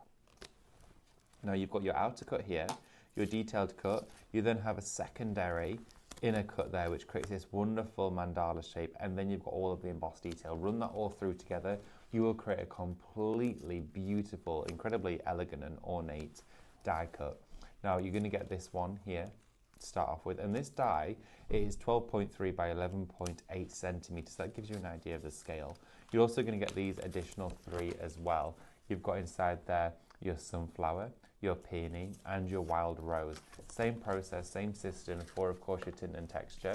Now, you've got your outer cut here, your detailed cut. You then have a secondary inner cut there, which creates this wonderful mandala shape, and then you've got all of the embossed detail. Run that all through together, you will create a completely beautiful, incredibly elegant and ornate die cut. Now, you're going to get this one here to start off with, and this die is 12.3 by 11.8 centimeters. That gives you an idea of the scale. You're also going to get these additional 3 as well. You've got inside there your sunflower, your peony, and your wild rose. Same process, same system for, of course, your tint and texture.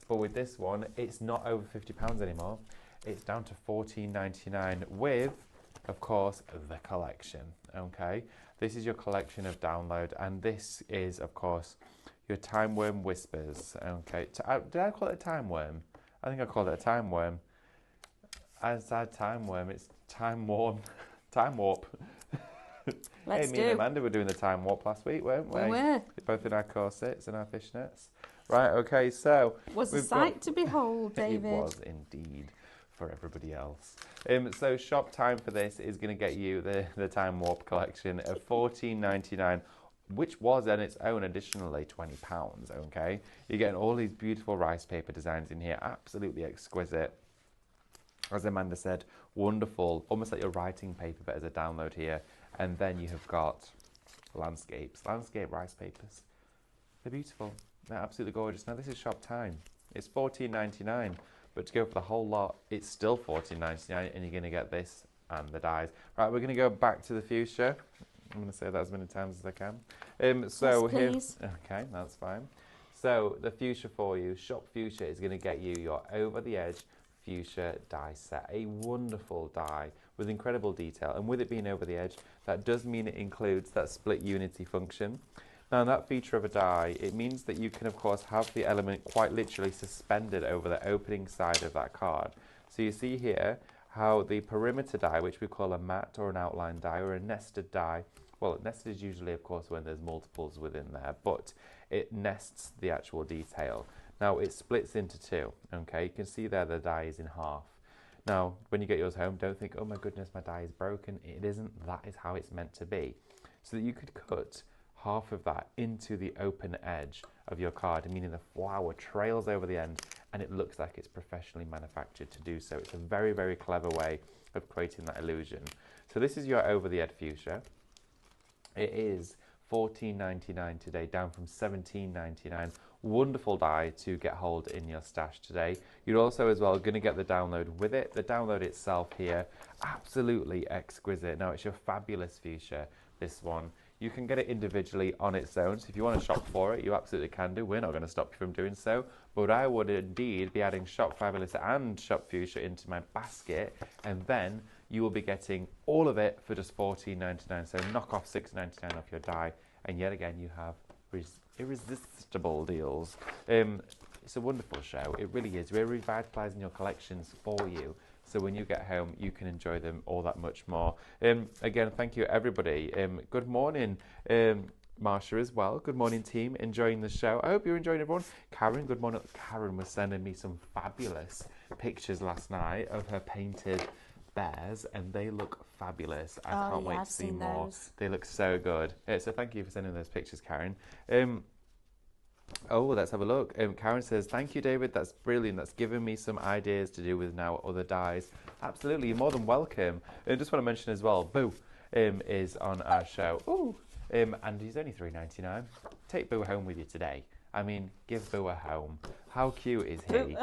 But with this one, it's not over £50 anymore. It's down to $14.99 with, of course, the collection. Okay, this is your collection of download, and this is, of course, your time worm whispers. Okay, did I call it a time worm? I think I called it a time worm. I said time worm. It's time warm, time warp. Let's hey, me do. and Amanda were doing the time warp last week, weren't we? We were. Both in our corsets and our fishnets. Right. Okay. So It was a sight to behold, David. It was indeed for everybody else. So shop time for this is going to get you the time warp collection of $14.99. Which was on its own additionally £20, okay? You're getting all these beautiful rice paper designs in here, absolutely exquisite. As Amanda said, wonderful, almost like your writing paper, but as a download here. And then you have got landscape rice papers. They're beautiful, they're absolutely gorgeous. Now this is shop time. It's $14.99, but to go for the whole lot, it's still $14.99, and you're going to get this and the dies. Right, we're going to go back to the fuchsia. I'm going to say that as many times as I can. So yes, please. here, okay, that's fine. So the fuchsia for you, Shop Fuchsia is going to get you your over the edge fuchsia die set. A wonderful die with incredible detail, and with it being over the edge, that does mean it includes that split unity function. Now that feature of a die, it means that you can of course have the element quite literally suspended over the opening side of that card. So you see here how the perimeter die, which we call a matte or an outline die or a nested die, well, nested is usually, of course, when there's multiples within there, but it nests the actual detail. Now, it splits into two, okay? You can see there the die is in half. Now, when you get yours home, don't think, oh my goodness, my die is broken. It isn't. That is how it's meant to be. So that you could cut half of that into the open edge of your card, meaning the flower trails over the end and it looks like it's professionally manufactured to do so. It's a very, very clever way of creating that illusion. So this is your over the edge fuchsia. It is $14.99 today, down from $17.99. Wonderful die to get hold in your stash today. You're also as well going to get the download with it. The download itself here, absolutely exquisite. Now it's your fabulous fuchsia, this one. You can get it individually on its own, so if you want to shop for it, you absolutely can do. We're not going to stop you from doing so, but I would indeed be adding Shop Fabulous and Shop Fuchsia into my basket, and then you will be getting all of it for just $14.99, so knock off $6.99 off your die, and yet again you have irresistible deals. It's a wonderful show, it really is. We're revitalising your collections for you, so when you get home, you can enjoy them all that much more. Again, thank you, everybody. Good morning, Marsha as well. Good morning, team. Enjoying the show. I hope you're enjoying everyone. Karen, good morning. Karen was sending me some fabulous pictures last night of her painted bears, and they look fabulous. I can't wait to see more. They look so good. So thank you for sending those pictures, Karen. Oh, let's have a look. Karen says, thank you, David. That's brilliant. That's given me some ideas to do with now other dies. Absolutely. You're more than welcome. I just want to mention as well, Boo is on our show. Ooh, and he's only $3.99. Take Boo home with you today. I mean, give Boo a home. How cute is he?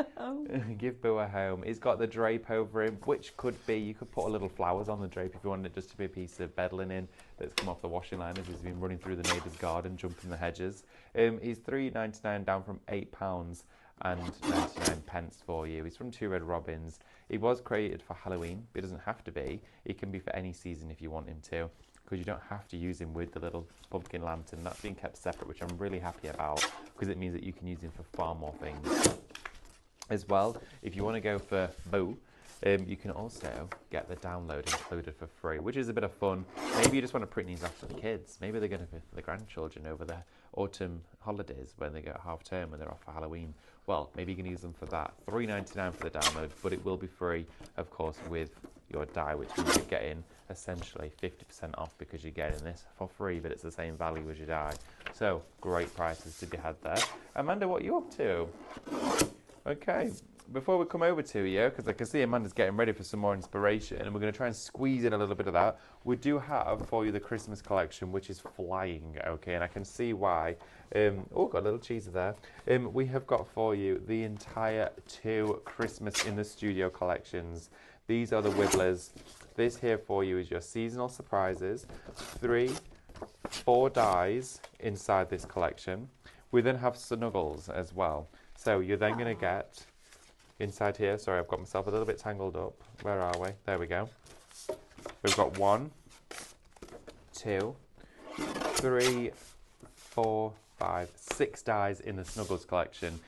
Give Boo a home. He's got the drape over him, which could be, you could put a little flowers on the drape if you wanted it just to be a piece of bed linen that's come off the washing line as he's been running through the neighbour's garden, jumping the hedges. He's $3.99 down from £8 and 99 pence for you. He's from Two Red Robins. He was created for Halloween, but it doesn't have to be. He can be for any season if you want him to, because you don't have to use him with the little pumpkin lantern. That's been kept separate, which I'm really happy about, because it means that you can use him for far more things. As well, if you want to go for Boo, you can also get the download included for free, which is a bit of fun. Maybe you just want to print these off for the kids. Maybe they're going to be for the grandchildren over the autumn holidays when they get half term and they're off for Halloween. Well, maybe you can use them for that. $3.99 for the download, but it will be free, of course, with your die, which means you're getting essentially 50% off because you're getting this for free, but it's the same value as your die. So great prices to be had there. Amanda, what are you up to? Okay, before we come over to you, because I can see Amanda's getting ready for some more inspiration, and we're going to try and squeeze in a little bit of that, we do have for you the Christmas collection, which is flying, okay, and I can see why. Oh, got a little cheeser there. We have got for you the entire 2 Christmas in the Studio collections. These are the Wibblers. This here for you is your seasonal surprises. 3, 4 dies inside this collection. We then have snuggles as well. So you're then going to get inside here, sorry, I've got myself a little bit tangled up. Where are we? There we go. We've got 1, 2, 3, 4, 5, 6 dies in the Snuggles collection.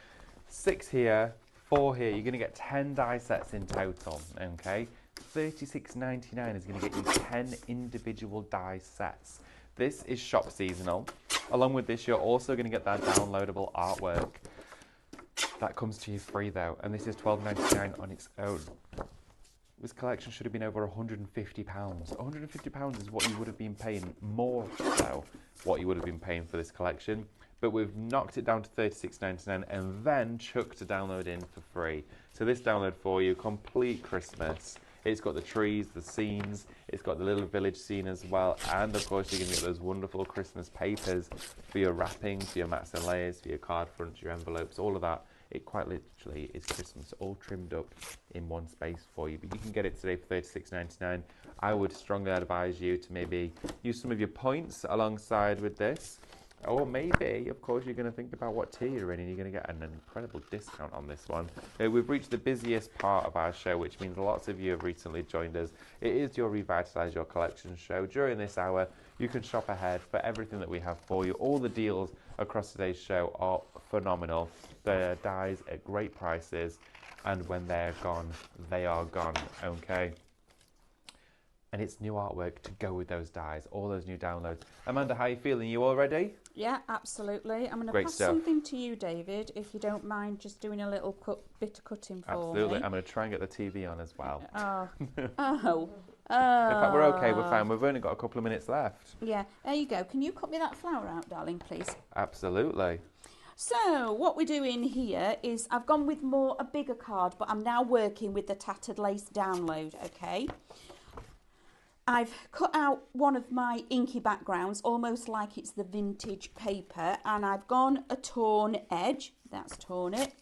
6 here, 4 here. You're going to get 10 die sets in total, okay? $36.99 is going to get you 10 individual die sets. This is shop seasonal. Along with this, you're also going to get that downloadable artwork. That comes to you free though, and this is $12.99 on its own. This collection should have been over £150. £150 is what you would have been paying, more so what you would have been paying for this collection. But we've knocked it down to $36.99 and then chucked a download in for free. So this download for you, complete Christmas. It's got the trees, the scenes, it's got the little village scene as well, and of course you're going to get those wonderful Christmas papers for your wrapping, for your mats and layers, for your card fronts, your envelopes, all of that. It quite literally is Christmas, all trimmed up in one space for you. But you can get it today for $36.99. I would strongly advise you to maybe use some of your points alongside with this. Or maybe, of course, you're going to think about what tier you're in and you're going to get an incredible discount on this one. We've reached the busiest part of our show, which means lots of you have recently joined us. It is your Revitalise Your Collection show. During this hour, you can shop ahead for everything that we have for you. All the deals across today's show are phenomenal. They're dies at great prices, and when they're gone, they are gone, okay? And it's new artwork to go with those dies, all those new downloads. Amanda, how are you feeling? You all ready? Yeah, absolutely. I'm going to pass something to you, David, if you don't mind just doing a little bit of cutting for me. Absolutely. I'm going to try and get the TV on as well. Oh. In fact, we're okay, we're fine. We've only got a couple of minutes left. Yeah, there you go. Can you cut me that flower out, darling, please? Absolutely. So what we're doing here is I've gone with a bigger card, but I'm now working with the tattered lace download, okay? I've cut out one of my inky backgrounds, almost like it's the vintage paper, and I've gone a torn edge. That's torn it.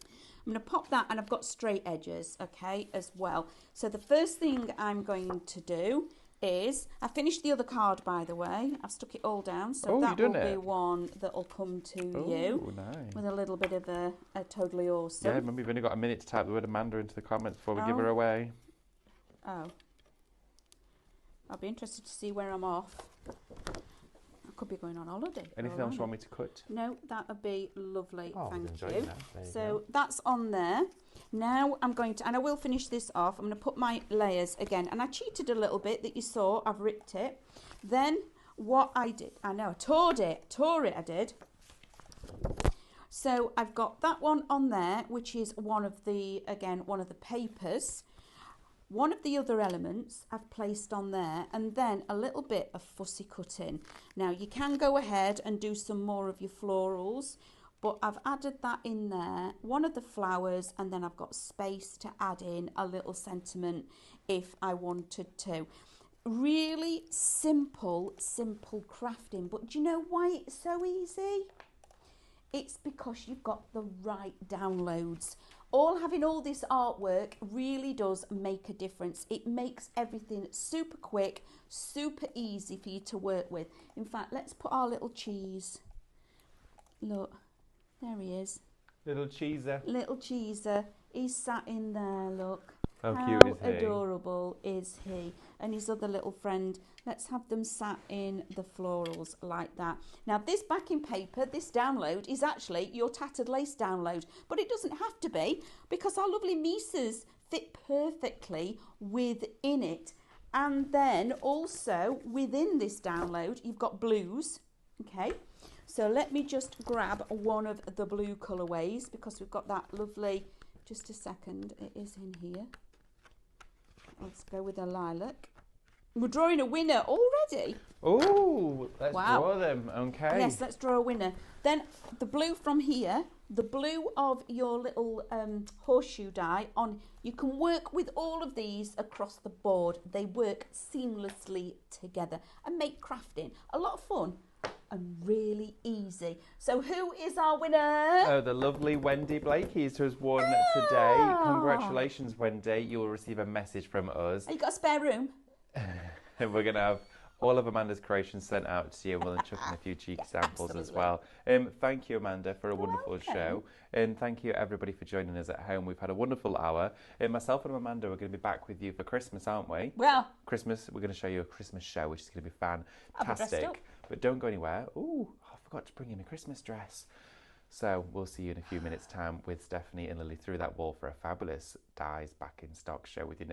I'm going to pop that, and I've got straight edges, okay, as well. So the first thing I'm going to do is, I finished the other card, by the way. I've stuck it all down, so that will be one that will come to you. Nice. With a little bit of a totally awesome. Yeah, remember you've only got a minute to type the word Amanda into the comments before we give her away. Oh. I'll be interested to see where I'm off. I could be going on holiday. Anything else you want me to cut? No, that would be lovely. Thank you. So that's on there. Now I'm going to, and I will finish this off. I'm going to put my layers again. And I cheated a little bit that you saw. I've ripped it. Then what I did, I know, I tore it, I did. So I've got that one on there, which is one of the papers. One of the other elements I've placed on there, and then a little bit of fussy cutting. Now you can go ahead and do some more of your florals, but I've added that in there, one of the flowers, and then I've got space to add in a little sentiment if I wanted to. Really simple crafting, but do you know why it's so easy? It's because you've got the right downloads. Having all this artwork really does make a difference. It makes everything super quick, super easy for you to work with. In fact, let's put our little cheese. Look, there he is. Little cheeser. Little cheeser. He's sat in there, look. How cute is he? How adorable is he? And his other little friend. Let's have them sat in the florals like that. Now, this backing paper, this download, is actually your tattered lace download. But it doesn't have to be, because our lovely Mises fit perfectly within it. And then also, within this download, you've got blues. Okay. So let me just grab one of the blue colourways, because we've got that lovely... Just a second, it is in here. Let's go with a lilac. We're drawing a winner already. Oh, let's draw them. Okay. Yes, let's draw a winner. Then the blue from here, the blue of your little horseshoe die on. You can work with all of these across the board. They work seamlessly together and make crafting a lot of fun and really easy. So who is our winner? Oh, the lovely Wendy Blakey's who has won today. Congratulations, Wendy. You will receive a message from us. Have you got a spare room? And we're going to have all of Amanda's creations sent out to you. We'll chuck in a few cheeky samples as well. Thank you, Amanda, for a wonderful show. And thank you, everybody, for joining us at home. We've had a wonderful hour. Myself and Amanda are going to be back with you for Christmas, aren't we? Well. Christmas, we're going to show you a Christmas show, which is going to be fantastic. But don't go anywhere. Ooh, our forgot to bring in a Christmas dress. So we'll see you in a few minutes' time with Stephanie and Lily through that wall for a fabulous Dies Back in Stock show with you.